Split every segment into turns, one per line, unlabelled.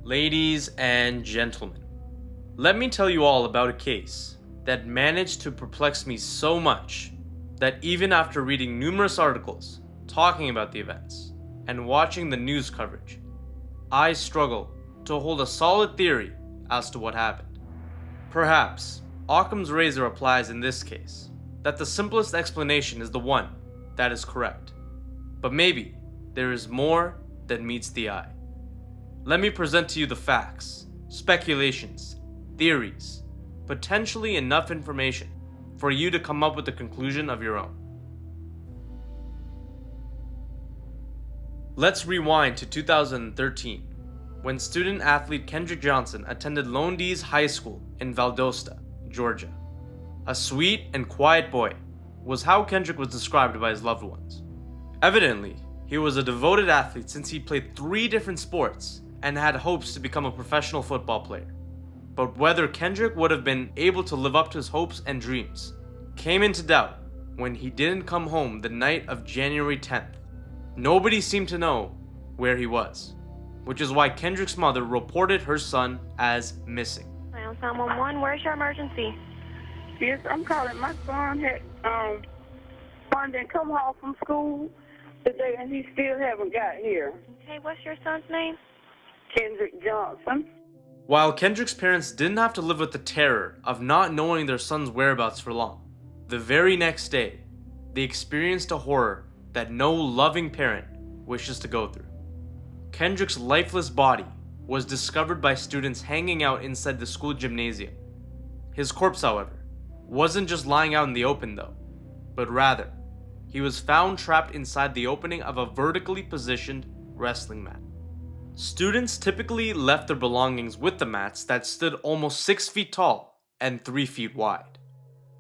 Ladies and gentlemen, let me tell you all about a case that managed to perplex me so much that even after reading numerous articles talking about the events and watching the news coverage, I struggle to hold a solid theory as to what happened. Perhaps Occam's razor applies in this case, that the simplest explanation is the one that is correct. But maybe there is more than meets the eye. Let me present to you the facts, speculations, theories, potentially enough information for you to come up with a conclusion of your own. Let's rewind to 2013, when student-athlete Kendrick Johnson attended Lone D's High School in Valdosta, Georgia. A sweet and quiet boy was how Kendrick was described by his loved ones. Evidently, he was a devoted athlete since he played 3 different sports and had hopes to become a professional football player. But whether Kendrick would have been able to live up to his hopes and dreams came into doubt when he didn't come home the night of January 10th. Nobody seemed to know where he was, which is why Kendrick's mother reported her son as missing.
911, where's your emergency?
Yes, I'm calling. My son had didn't come home from school today, and he still haven't got here.
Okay, what's your son's name?
Kendrick Johnson.
While Kendrick's parents didn't have to live with the terror of not knowing their son's whereabouts for long, the very next day, they experienced a horror that no loving parent wishes to go through. Kendrick's lifeless body was discovered by students hanging out inside the school gymnasium. His corpse, however, wasn't just lying out in the open though, but rather, he was found trapped inside the opening of a vertically positioned wrestling mat. Students typically left their belongings with the mats that stood almost 6 feet tall and 3 feet wide.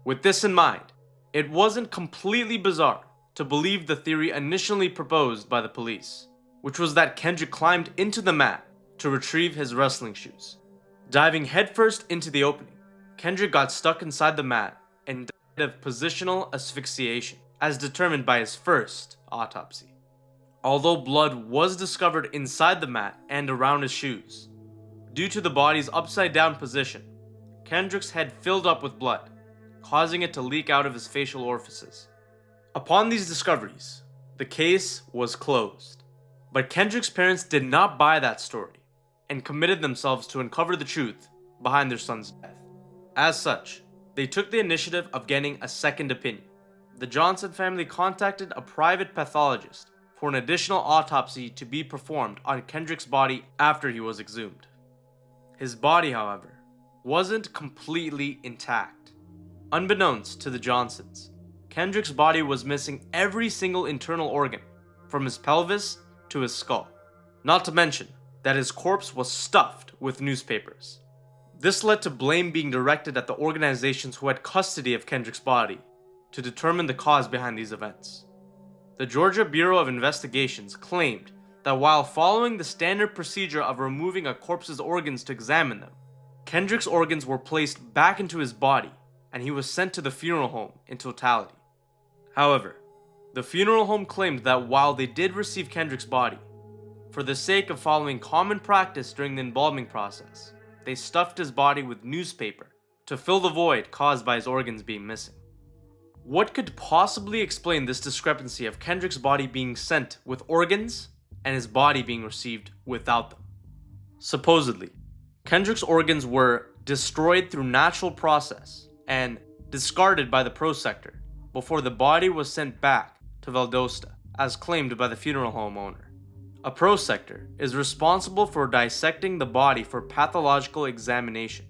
With this in mind, it wasn't completely bizarre to believe the theory initially proposed by the police, which was that Kendrick climbed into the mat to retrieve his wrestling shoes. Diving headfirst into the opening, Kendrick got stuck inside the mat and died of positional asphyxiation, as determined by his first autopsy. Although blood was discovered inside the mat and around his shoes, due to the body's upside-down position, Kendrick's head filled up with blood, causing it to leak out of his facial orifices. Upon these discoveries, the case was closed. But Kendrick's parents did not buy that story and committed themselves to uncover the truth behind their son's death. As such, they took the initiative of getting a second opinion. The Johnson family contacted a private pathologist for an additional autopsy to be performed on Kendrick's body after he was exhumed. His body, however, wasn't completely intact. Unbeknownst to the Johnsons, Kendrick's body was missing every single internal organ, from his pelvis to his skull. Not to mention that his corpse was stuffed with newspapers. This led to blame being directed at the organizations who had custody of Kendrick's body to determine the cause behind these events. The Georgia Bureau of Investigations claimed that while following the standard procedure of removing a corpse's organs to examine them, Kendrick's organs were placed back into his body and he was sent to the funeral home in totality. However, the funeral home claimed that while they did receive Kendrick's body, for the sake of following common practice during the embalming process, they stuffed his body with newspaper to fill the void caused by his organs being missing. What could possibly explain this discrepancy of Kendrick's body being sent with organs and his body being received without them? Supposedly, Kendrick's organs were destroyed through natural process and discarded by the prosector before the body was sent back to Valdosta, as claimed by the funeral home owner. A prosector is responsible for dissecting the body for pathological examination,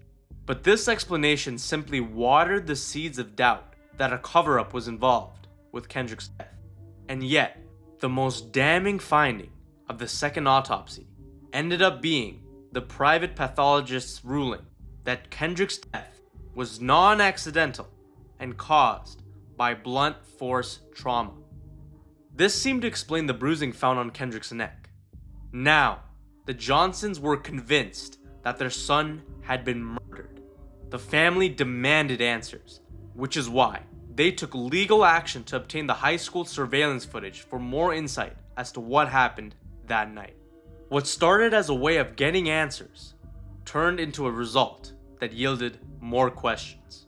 but this explanation simply watered the seeds of doubt that a cover-up was involved with Kendrick's death. And yet, the most damning finding of the second autopsy ended up being the private pathologist's ruling that Kendrick's death was non-accidental and caused by blunt force trauma. This seemed to explain the bruising found on Kendrick's neck. Now, the Johnsons were convinced that their son had been murdered. The family demanded answers, which is why they took legal action to obtain the high school surveillance footage for more insight as to what happened that night. What started as a way of getting answers turned into a result that yielded more questions.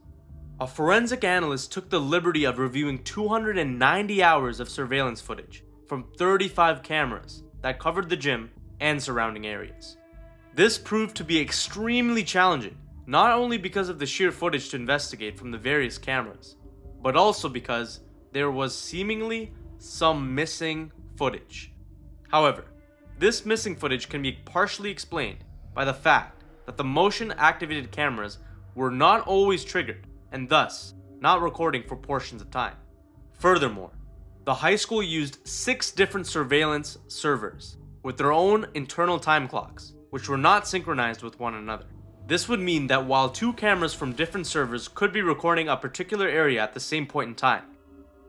A forensic analyst took the liberty of reviewing 290 hours of surveillance footage from 35 cameras that covered the gym and surrounding areas. This proved to be extremely challenging, not only because of the sheer footage to investigate from the various cameras, but also because there was seemingly some missing footage. However, this missing footage can be partially explained by the fact that the motion-activated cameras were not always triggered and thus not recording for portions of time. Furthermore, the high school used 6 different surveillance servers with their own internal time clocks, which were not synchronized with one another. This would mean that while 2 cameras from different servers could be recording a particular area at the same point in time,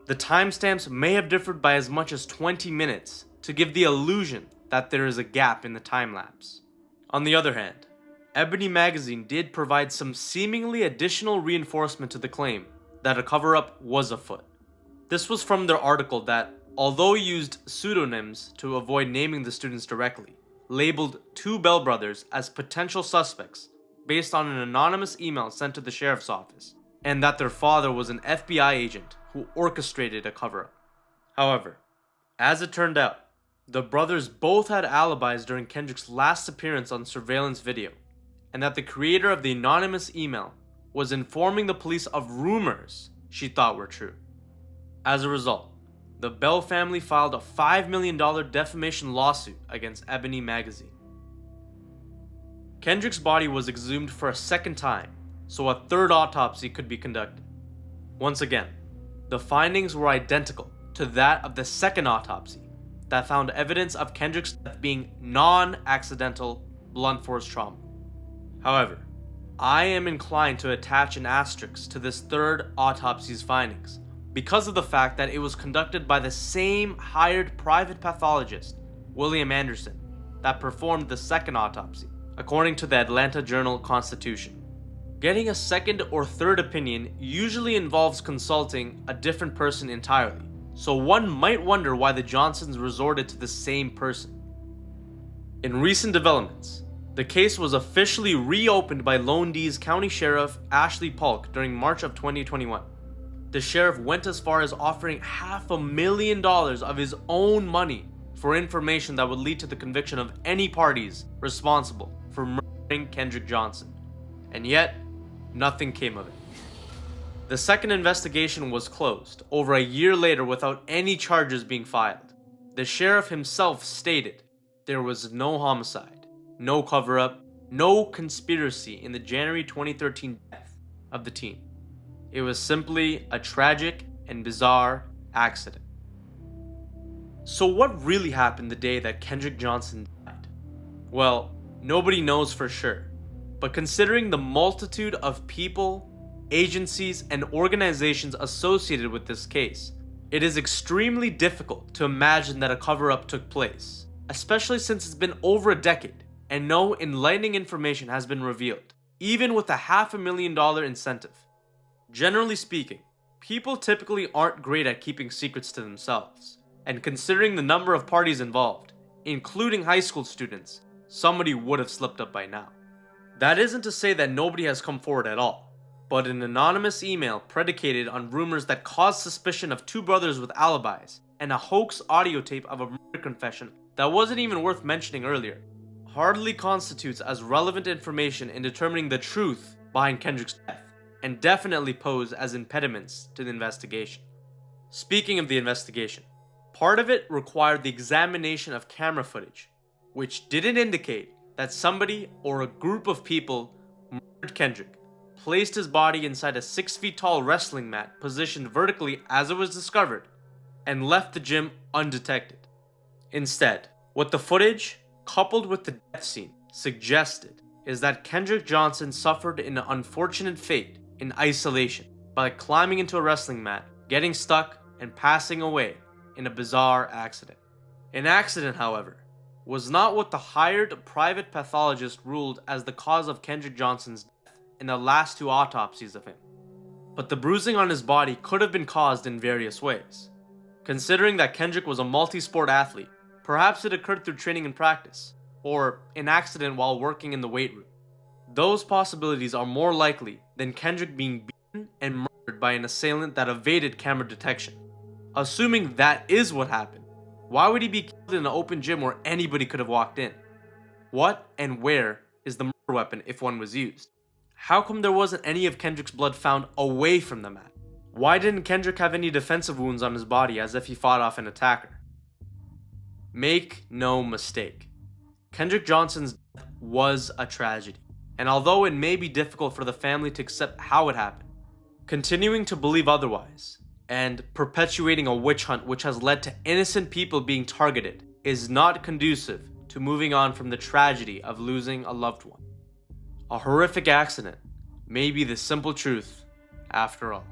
the timestamps may have differed by as much as 20 minutes to give the illusion that there is a gap in the time lapse. On the other hand, Ebony magazine did provide some seemingly additional reinforcement to the claim that a cover-up was afoot. This was from their article that, although used pseudonyms to avoid naming the students directly, labeled 2 Bell brothers as potential suspects based on an anonymous email sent to the sheriff's office, and that their father was an FBI agent who orchestrated a cover-up. However, as it turned out, the brothers both had alibis during Kendrick's last appearance on surveillance video, and that the creator of the anonymous email was informing the police of rumors she thought were true. As a result, the Bell family filed a $5 million defamation lawsuit against Ebony magazine. Kendrick's body was exhumed for a second time, so a third autopsy could be conducted. Once again, the findings were identical to that of the second autopsy that found evidence of Kendrick's death being non-accidental blunt force trauma. However, I am inclined to attach an asterisk to this third autopsy's findings because of the fact that it was conducted by the same hired private pathologist, William Anderson, that performed the second autopsy, according to the Atlanta Journal-Constitution. Getting a second or third opinion usually involves consulting a different person entirely, so one might wonder why the Johnsons resorted to the same person. In recent developments, the case was officially reopened by Lone D's County Sheriff Ashley Polk during March of 2021. The sheriff went as far as offering $500,000 of his own money for information that would lead to the conviction of any parties responsible for murdering Kendrick Johnson. And yet, nothing came of it. The second investigation was closed over a year later without any charges being filed. The sheriff himself stated there was no homicide, no cover-up, no conspiracy in the January 2013 death of the teen. It was simply a tragic and bizarre accident. So what really happened the day that Kendrick Johnson died? Well, nobody knows for sure, but considering the multitude of people, agencies, and organizations associated with this case, it is extremely difficult to imagine that a cover-up took place, especially since it's been over a decade and no enlightening information has been revealed, even with a $500,000 incentive. Generally speaking, people typically aren't great at keeping secrets to themselves, and considering the number of parties involved, including high school students, somebody would have slipped up by now. That isn't to say that nobody has come forward at all, but an anonymous email predicated on rumors that caused suspicion of 2 brothers with alibis and a hoax audio tape of a murder confession that wasn't even worth mentioning earlier hardly constitutes as relevant information in determining the truth behind Kendrick's death, and definitely pose as impediments to the investigation. Speaking of the investigation, part of it required the examination of camera footage, which didn't indicate that somebody or a group of people murdered Kendrick, placed his body inside a 6 feet tall wrestling mat positioned vertically as it was discovered, and left the gym undetected. Instead, what the footage, coupled with the death scene, suggested is that Kendrick Johnson suffered an unfortunate fate in isolation by climbing into a wrestling mat, getting stuck, and passing away in a bizarre accident. An accident, however, was not what the hired private pathologist ruled as the cause of Kendrick Johnson's death in the last 2 autopsies of him. But the bruising on his body could have been caused in various ways. Considering that Kendrick was a multi-sport athlete, perhaps it occurred through training and practice, or an accident while working in the weight room. Those possibilities are more likely than Kendrick being beaten and murdered by an assailant that evaded camera detection. Assuming that is what happened, why would he be killed in an open gym where anybody could have walked in? What and where is the murder weapon if one was used? How come there wasn't any of Kendrick's blood found away from the mat? Why didn't Kendrick have any defensive wounds on his body as if he fought off an attacker? Make no mistake, Kendrick Johnson's death was a tragedy, and although it may be difficult for the family to accept how it happened, continuing to believe otherwise and perpetuating a witch hunt which has led to innocent people being targeted is not conducive to moving on from the tragedy of losing a loved one. A horrific accident may be the simple truth after all.